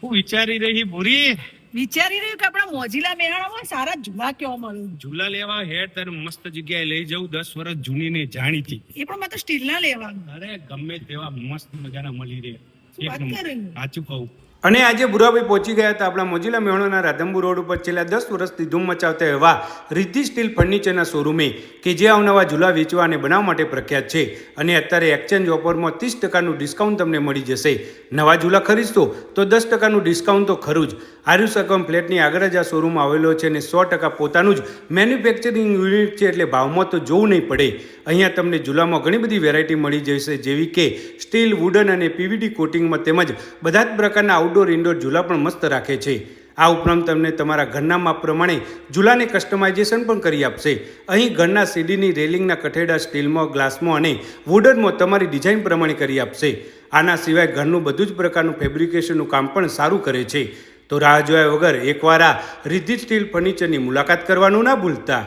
હું વિચારી રહી ભૂરી વિચારી રહ્યું કે આપણા મોજીલા મેળામાં સારા ઝૂલા કેવા મળે. ઝૂલા લેવા હેડ તને મસ્ત જગ્યાએ લઈ જાઉં 10 વર્ષ જૂની ને જાણીતી. એ પણ મેં તો સ્ટીલના લેવાનું. અરે ગમે તેવા મસ્ત મજાના મળી રહે. શું વાત કરે? સાચું કહું. અને આજે ભુરાભાઈ પહોંચી ગયા હતા આપણા મોજીલા મેહોણાના રાધનપુર રોડ ઉપર છેલ્લા 10 વર્ષથી ધૂમ મચાવતા એવા રિદ્ધિ સ્ટીલ ફર્નિચરના શોરૂમે કે જે અવનવા ઝૂલા વેચવા અને બનાવવા માટે પ્રખ્યાત છે. અને અત્યારે એક્સચેન્જ ઓફરમાં 30% ડિસ્કાઉન્ટ તમને મળી જશે. નવા ઝૂલા ખરીદશો તો 10% ડિસ્કાઉન્ટ તો ખરું જ. આયુષ ફ્લેટની આગળ જ આ શોરૂમ આવેલો છે અને 100% પોતાનું જ મેન્યુફેક્ચરિંગ યુનિટ છે, એટલે ભાવમાં તો જોવું નહીં પડે. અહીંયા તમને ઝૂલામાં ઘણી બધી વેરાયટી મળી જશે, જેવી કે સ્ટીલ, વુડન અને પીવીડી કોટિંગમાં, તેમજ બધા જ પ્રકારના આઉટડોર ઇન્ડોર ઝૂલા પણ મસ્ત રાખે છે. આ ઉપરાંત તમને તમારા ઘરના માપ પ્રમાણે ઝૂલાને કસ્ટમાઇઝેશન પણ કરી આપશે. અહીં ઘરના સીડીની રેલિંગના કઠેડા સ્ટીલમાં, ગ્લાસમાં અને વુડનમાં તમારી ડિઝાઇન પ્રમાણે કરી આપશે. આના સિવાય ઘરનું બધું જ પ્રકારનું ફેબ્રિકેશનનું કામ પણ સારું કરે છે. તો રાહ જોયા વગર એકવાર આ રિદ્ધિ સ્ટીલ ફર્નિચરની મુલાકાત કરવાનું ના ભૂલતા.